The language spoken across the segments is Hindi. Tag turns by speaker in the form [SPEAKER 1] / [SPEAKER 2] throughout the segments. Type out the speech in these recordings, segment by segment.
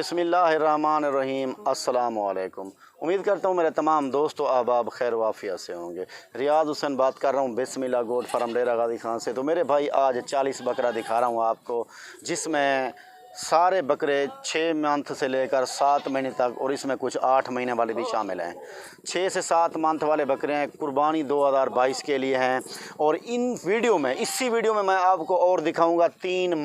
[SPEAKER 1] बिस्मिल्लाहिर्रहमानिर्रहीम अस्सलाम वालेकुम। उम्मीद करता हूँ मेरे तमाम दोस्तों अहबाब खैर वाफिया से होंगे। रियाज हुसैन बात कर रहा हूँ बिस्मिल्लाह गोट फार्म डेरा गाजी खान से। तो मेरे भाई आज 40 बकरा दिखा रहा हूँ आपको, जिसमें सारे बकरे 6 मंथ से लेकर 7 महीने तक और इसमें कुछ 8 महीने वाले भी शामिल हैं। 6 से 7 मंथ वाले बकरे हैं, कुर्बानी 2022 के लिए हैं। और इसी वीडियो में मैं आपको और दिखाऊंगा 3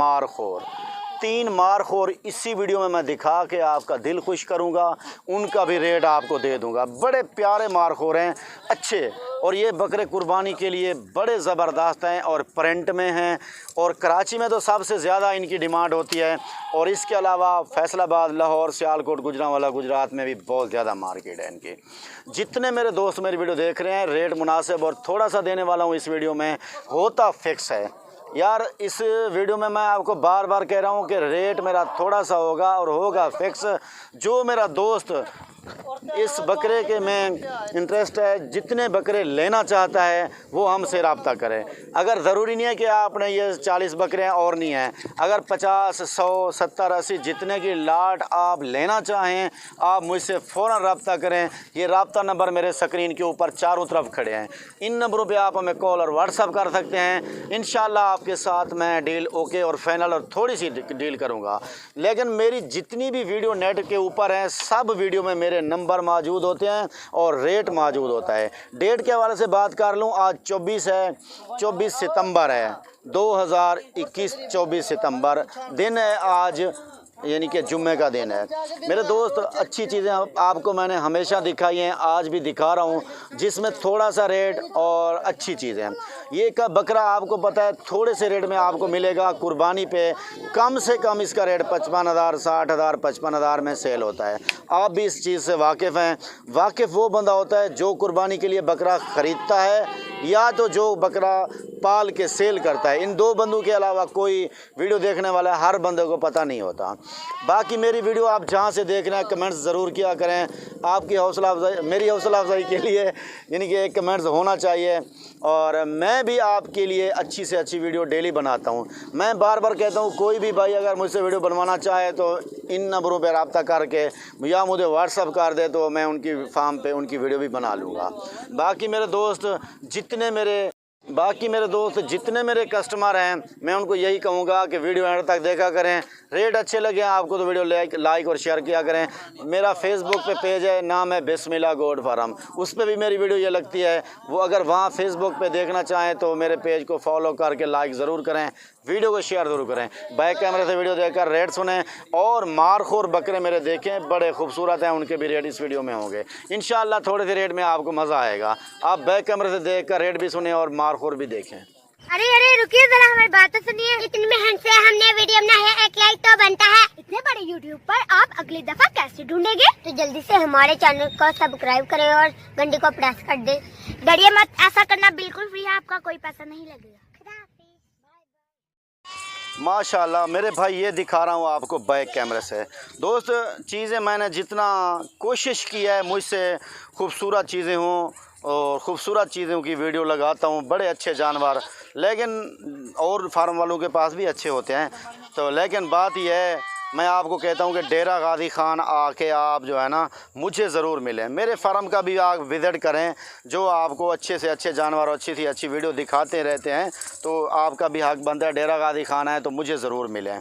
[SPEAKER 1] मारखोर इसी वीडियो में मैं दिखा के आपका दिल खुश करूंगा, उनका भी रेट आपको दे दूंगा। बड़े प्यारे मारखोर हैं, अच्छे, और ये बकरे कुर्बानी के लिए बड़े ज़बरदस्त हैं और प्रिंट में हैं। और कराची में तो सबसे ज़्यादा इनकी डिमांड होती है, और इसके अलावा फैसलाबाद, लाहौर, सियालकोट, गुजरांवाला, गुजरात में भी बहुत ज़्यादा मार्केट है इनकी। जितने मेरे दोस्त मेरी वीडियो देख रहे हैं, रेट मुनासिब और थोड़ा सा देने वाला हूँ इस वीडियो में, होता फिक्स है यार। इस वीडियो में मैं आपको बार बार कह रहा हूँ कि रेट मेरा थोड़ा सा होगा और होगा फिक्स। जो मेरा दोस्त इस बकरे के में इंटरेस्ट है, जितने बकरे लेना चाहता है वो हमसे रब्ता करें। अगर ज़रूरी नहीं है कि आपने ये 40 बकरे हैं और नहीं हैं, अगर 50, 100, 70, 80 जितने की लाट आप लेना चाहें, आप मुझसे फ़ौरन रब्ता करें। ये रब्ता नंबर मेरे स्क्रीन के ऊपर चारों तरफ खड़े हैं। इन नंबरों पे आप हमें कॉल और व्हाट्सअप कर सकते हैं। इंशाल्लाह आपके साथ मैं डील ओके और फाइनल और थोड़ी सी डील करूँगा। लेकिन मेरी जितनी भी वीडियो नेट के ऊपर हैं, सब वीडियो में मेरे नंबर मौजूद होते हैं और रेट मौजूद होता है। डेट के हवाले से बात कर लूँ, आज 24 सितंबर है 2021। 24 सितंबर दिन है आज, यानी कि जुम्मे का दिन है। मेरे दोस्त अच्छी चीज़ें आपको मैंने हमेशा दिखाई हैं, आज भी दिखा रहा हूँ, जिसमें थोड़ा सा रेट और अच्छी चीज़ें। ये का बकरा आपको पता है थोड़े से रेट में आपको मिलेगा। कुर्बानी पे कम से कम इसका रेट 55,000, 60,000, 55,000 में सेल होता है। आप भी इस चीज़ से वाकिफ़ हैं। वाकिफ़ वो बंदा होता है जो कुर्बानी के लिए बकरा ख़रीदता है, या तो जो बकरा पाल के सेल करता है। इन दो बंदों के अलावा कोई वीडियो देखने वाला हर बंदे को पता नहीं होता। बाकी मेरी वीडियो आप जहाँ से देख रहे हैं कमेंट्स ज़रूर किया करें। आपकी हौसला अफजाई, मेरी हौसला अफजाई के लिए यानी कि एक कमेंट्स होना चाहिए। और मैं भी आपके लिए अच्छी से अच्छी वीडियो डेली बनाता हूँ। मैं बार बार कहता हूँ, कोई भी भाई अगर मुझसे वीडियो बनवाना चाहे तो इन नंबरों पर रब्ता करके या मुझे व्हाट्सअप कर दे, तो मैं उनकी फार्म पे उनकी वीडियो भी बना लूँगा। बाकी मेरे दोस्त जितने मेरे कस्टमर हैं, मैं उनको यही कहूँगा कि वीडियो एंड तक देखा करें। रेट अच्छे लगे आपको तो वीडियो लाइक और शेयर किया करें। मेरा फेसबुक पे पेज है, नाम है बिस्मिल्लाह गोट फार्म, उस पर भी मेरी वीडियो ये लगती है। वो अगर वहाँ फेसबुक पे देखना चाहें तो मेरे पेज को फॉलो करके लाइक ज़रूर करें, वीडियो को शेयर ज़रूर करें। बैक कैमरे से वीडियो देखकर रेट सुनें और मारखोर बकरे मेरे देखें, बड़े खूबसूरत हैं, उनके भी रेट इस वीडियो में होंगे। इंशाल्लाह थोड़े से रेट में आपको मज़ा आएगा। आप बैक कैमरे से देखकर रेट भी सुने और मारखोर भी देखें।
[SPEAKER 2] अरे रुकिए जरा, हमारी बात तो सुनिए। इतनी मेहनत से हमने वीडियो बनाया है, एक लाइक तो बनता है। इतने बड़े यूट्यूब पर आप अगली दफा कैसे ढूंढेंगे? तो जल्दी से हमारे चैनल को सब्सक्राइब करें और घंटी को प्रेस कर दे। डरिए मत, ऐसा करना बिल्कुल फ्री है, आपका कोई पैसा नहीं लगेगा।
[SPEAKER 1] माशाल्लाह मेरे भाई, ये दिखा रहा हूँ आपको बैक कैमरे से। दोस्त चीज़ें मैंने जितना कोशिश की है, मुझसे खूबसूरत चीज़ें हों और ख़ूबसूरत चीज़ों की वीडियो लगाता हूँ। बड़े अच्छे जानवर, लेकिन और फार्म वालों के पास भी अच्छे होते हैं। तो लेकिन बात यह है, मैं आपको कहता हूँ कि डेरा गाजी खान आके आप जो है ना मुझे ज़रूर मिलें। मेरे फार्म का भी आप विज़िट करें, जो आपको अच्छे से अच्छे जानवर और अच्छी से अच्छी वीडियो दिखाते रहते हैं। तो आपका भी हक बनता है, डेरा गाजी खान है तो मुझे ज़रूर मिलें।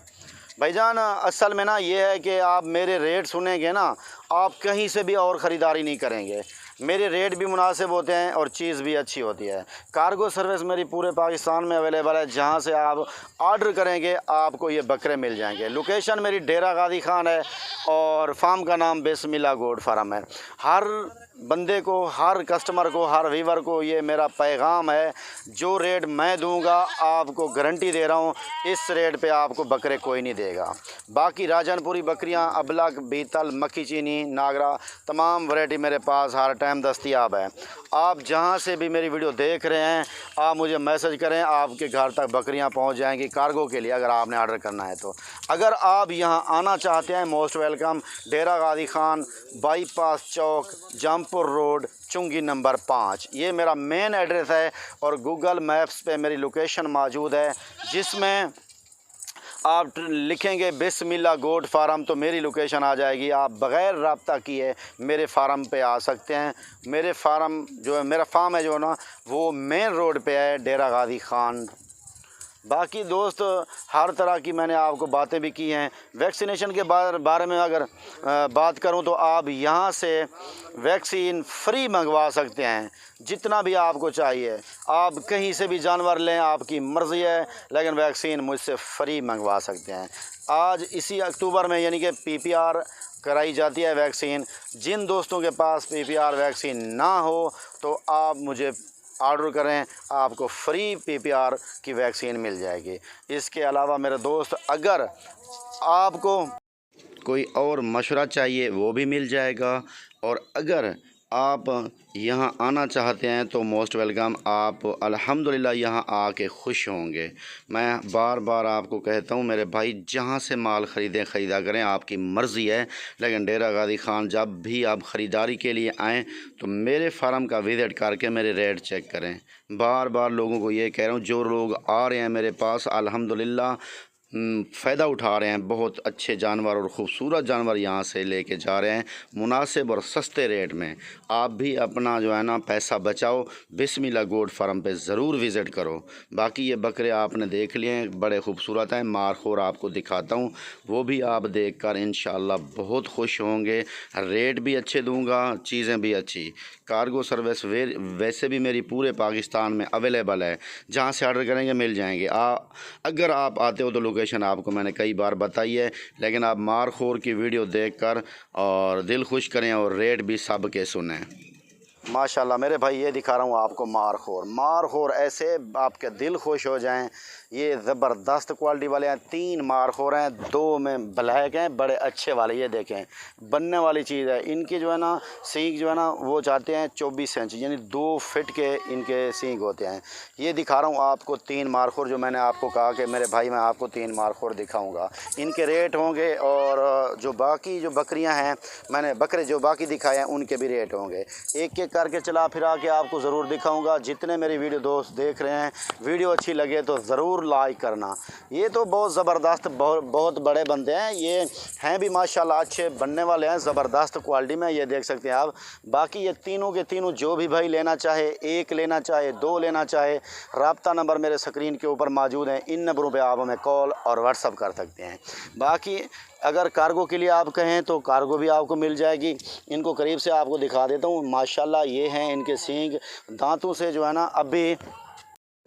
[SPEAKER 1] भाईजान असल में ना ये है कि आप मेरे रेट सुनेंगे ना, आप कहीं से भी और ख़रीदारी नहीं करेंगे। मेरे रेट भी मुनासिब होते हैं और चीज़ भी अच्छी होती है। कार्गो सर्विस मेरी पूरे पाकिस्तान में अवेलेबल है। जहां से आप ऑर्डर करेंगे आपको ये बकरे मिल जाएंगे। लोकेशन मेरी डेरा गाजी खान है और फार्म का नाम बिस्मिल्लाह गोट फार्म है। हर बंदे को, हर कस्टमर को, हर व्यूवर को ये मेरा पैगाम है, जो रेट मैं दूंगा आपको गारंटी दे रहा हूँ, इस रेट पे आपको बकरे कोई नहीं देगा। बाकी राजनपुरी बकरियाँ, अबलक, बीतल, मक्खी चीनी, नागरा, तमाम वैरायटी मेरे पास हर टाइम दस्तयाब है। आप जहाँ से भी मेरी वीडियो देख रहे हैं, आप मुझे मैसेज करें, आपके घर तक बकरियाँ पहुँच जाएंगी कार्गो के लिए, अगर आपने ऑर्डर करना है तो। अगर आप यहाँ आना चाहते हैं, मोस्ट वेलकम। डेरा गाजी खान, बाईपास चौक, जमपुर रोड, चुंगी नंबर 5, ये मेरा मेन एड्रेस है। और गूगल मैप्स पे मेरी लोकेशन मौजूद है, जिसमें आप लिखेंगे बिस्मिल्लाह गोट फार्म तो मेरी लोकेशन आ जाएगी। आप बग़ैर रब्ता किए मेरे फार्म पे आ सकते हैं। मेरे फार्म जो है, मेरा फार्म है जो ना, वो मेन रोड पे है, डेरा गाजी खान। बाकी दोस्त हर तरह की मैंने आपको बातें भी की हैं। वैक्सीनेशन के बारे में अगर बात करूं तो आप यहां से वैक्सीन फ्री मंगवा सकते हैं, जितना भी आपको चाहिए। आप कहीं से भी जानवर लें, आपकी मर्ज़ी है, लेकिन वैक्सीन मुझसे फ्री मंगवा सकते हैं। आज इसी अक्टूबर में यानी कि PPR कराई जाती है वैक्सीन। जिन दोस्तों के पास PPR वैक्सीन ना हो तो आप मुझे ऑर्डर करें, आपको फ्री PPR की वैक्सीन मिल जाएगी। इसके अलावा मेरे दोस्त, अगर आपको कोई और मशवरा चाहिए वो भी मिल जाएगा। और अगर आप यहाँ आना चाहते हैं तो मोस्ट वेलकम। आप अल्हम्दुलिल्लाह यहाँ आके खुश होंगे। मैं बार बार आपको कहता हूँ मेरे भाई, जहाँ से माल ख़रीदा करें, आपकी मर्ज़ी है, लेकिन डेरा गाजी खान जब भी आप ख़रीदारी के लिए आएँ तो मेरे फार्म का विज़िट करके मेरे रेट चेक करें। बार बार लोगों को ये कह रहा हूँ, जो लोग आ रहे हैं मेरे पास अल्हम्दुलिल्लाह फ़ायदा उठा रहे हैं, बहुत अच्छे जानवर और ख़ूबसूरत जानवर यहाँ से लेके जा रहे हैं मुनासिब और सस्ते रेट में। आप भी अपना जो है ना पैसा बचाओ, बिस्मिल्लाह गोट फार्म पे ज़रूर विज़िट करो। बाकी ये बकरे आपने देख लिए हैं, बड़े खूबसूरत हैं। मारखोर आपको दिखाता हूँ, वो भी आप देखकर इंशाअल्लाह बहुत खुश होंगे। रेट भी अच्छे दूँगा, चीज़ें भी अच्छी। कार्गो सर्विस वैसे भी मेरी पूरे पाकिस्तान में अवेलेबल है, जहाँ से ऑर्डर करेंगे मिल जाएंगे। अगर आप आते हो तो लोकेशन आपको मैंने कई बार बताई है, लेकिन आप मारखोर की वीडियो देखकर और दिल खुश करें और रेट भी सब के सुनें। माशाल्लाह मेरे भाई, ये दिखा रहा हूँ आपको मारखोर ऐसे आपके दिल खुश हो जाएं। ये ज़बरदस्त क्वालिटी वाले हैं। 3 मारखोर हैं, 2 में ब्लैक हैं, बड़े अच्छे वाले। ये देखें, बनने वाली चीज़ है। इनकी जो है ना सींग जो है ना, वो जाते हैं 24 इंच, यानी 2 फीट के इनके सींग होते हैं। ये दिखा रहा हूँ आपको 3 मारखोर, जो मैंने आपको कहा कि मेरे भाई मैं आपको 3 मारखोर दिखाऊँगा। इनके रेट होंगे, और जो बाकी जो बकरियाँ हैं, मैंने बकरे जो बाकी दिखाए हैं उनके भी रेट होंगे। एक एक करके चला फिरा के आपको ज़रूर दिखाऊंगा। जितने मेरी वीडियो दोस्त देख रहे हैं, वीडियो अच्छी लगे तो ज़रूर लाइक करना। ये तो बहुत ज़बरदस्त, बहुत बड़े बंदे हैं। ये हैं भी माशाल्लाह अच्छे बनने वाले हैं, ज़बरदस्त क्वालिटी में। ये देख सकते हैं आप। बाकी ये तीनों के तीनों जो भी भाई लेना चाहे, 1 लेना चाहे, 2 लेना चाहे, रब्ता नंबर मेरे स्क्रीन के ऊपर मौजूद हैं। इन नंबरों पर आप हमें कॉल और व्हाट्सअप कर सकते हैं। बाकी अगर कार्गो के लिए आप कहें तो कार्गो भी आपको मिल जाएगी। इनको करीब से आपको दिखा देता हूँ। माशाल्लाह ये हैं इनके सींग, दांतों से जो है ना अभी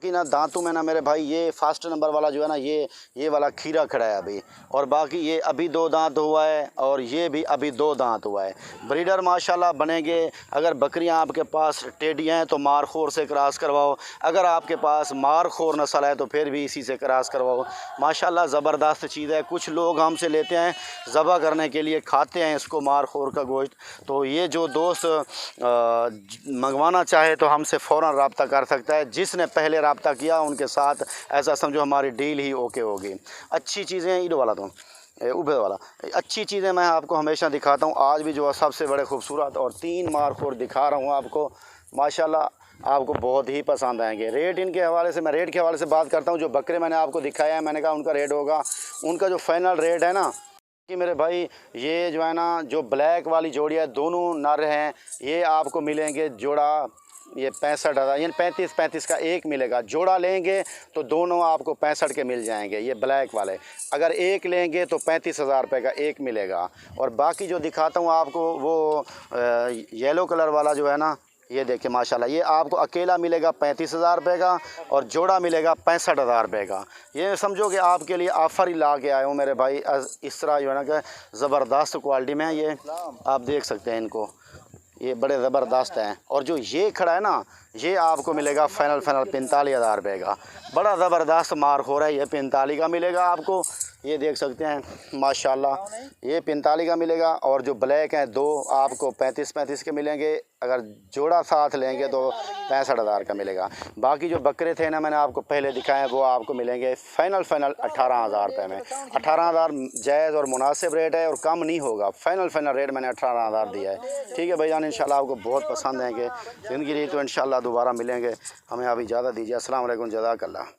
[SPEAKER 1] कि ना दांतों में ना मेरे भाई, ये फर्स्ट नंबर वाला जो है ना, ये वाला खीरा खड़ा है अभी। और बाकी ये अभी 2 दांत हुआ है, और ये भी अभी 2 दांत हुआ है। ब्रीडर माशाल्लाह बनेंगे। अगर बकरियां आपके पास टेडी हैं तो मारखोर से क्रॉस करवाओ। अगर आपके पास मारखोर नस्ल है तो फिर भी इसी से क्रॉस करवाओ। माशाल्लाह ज़बरदस्त चीज़ है। कुछ लोग हमसे लेते हैं ज़बह करने के लिए, खाते हैं इसको, मारखोर का गोश्त। तो ये जो दोस्त मंगवाना चाहे तो हमसे फ़ौरन रब्ता कर सकता है। जिसने पहले रब्ता किया उनके साथ ऐसा समझो हमारी डील ही ओके होगी। अच्छी चीज़ें ईद वाला तो उबे वाला अच्छी चीज़ें मैं आपको हमेशा दिखाता हूँ। आज भी जो है सबसे बड़े खूबसूरत और 3 मारखोर दिखा रहा हूँ आपको। माशाल्लाह आपको बहुत ही पसंद आएंगे। रेट इनके हवाले से, मैं रेट के हवाले से बात करता हूँ। जो बकरे मैंने आपको दिखाया है, मैंने कहा उनका रेट होगा, उनका जो फाइनल रेट है ना कि मेरे भाई, ये जो है ना, जो ब्लैक वाली जोड़ी है, दोनों नर हैं, ये आपको मिलेंगे जोड़ा ये 65,000, यानी 35 का एक मिलेगा। जोड़ा लेंगे तो दोनों आपको 65 के मिल जाएंगे, ये ब्लैक वाले। अगर एक लेंगे तो 35,000 रुपये का एक मिलेगा। और बाकी जो दिखाता हूँ आपको, वो येलो कलर वाला जो है ना, ये देखिए माशाल्लाह, ये आपको अकेला मिलेगा 35,000 रुपये का, और जोड़ा मिलेगा 65,000 रुपये का। ये समझो कि आपके लिए ऑफ़र ही ला के आए हूँ मेरे भाई। इस तरह जो है ना कि ज़बरदस्त क्वालिटी में, ये आप देख सकते हैं इनको, ये बड़े ज़बरदस्त हैं। और जो ये खड़ा है ना, ये आपको मिलेगा फाइनल 45,000 रुपये का। बड़ा ज़बरदस्त मार्क हो रहा है। ये 45 का मिलेगा आपको, ये देख सकते हैं माशाल्लाह, ये 45 का मिलेगा। और जो ब्लैक हैं 2 आपको 35 के मिलेंगे। अगर जोड़ा साथ लेंगे तो 65,000 का मिलेगा। बाकी जो बकरे थे ना मैंने आपको पहले दिखाए, वो आपको मिलेंगे फाइनल 18,000 रुपये में। 18,000 जायज़ और मुनासिब रेट है, और कम नहीं होगा। फाइनल रेट मैंने 18,000 दिया है। ठीक है भाईजान, इंशाल्लाह आपको बहुत पसंद आएंगे। ज़िंदगी रही तो इंशाल्लाह दोबारा मिलेंगे। हमें अभी इजाज़त दीजिए। अस्सलाम वालेकुम, जज़ाकल्लाह।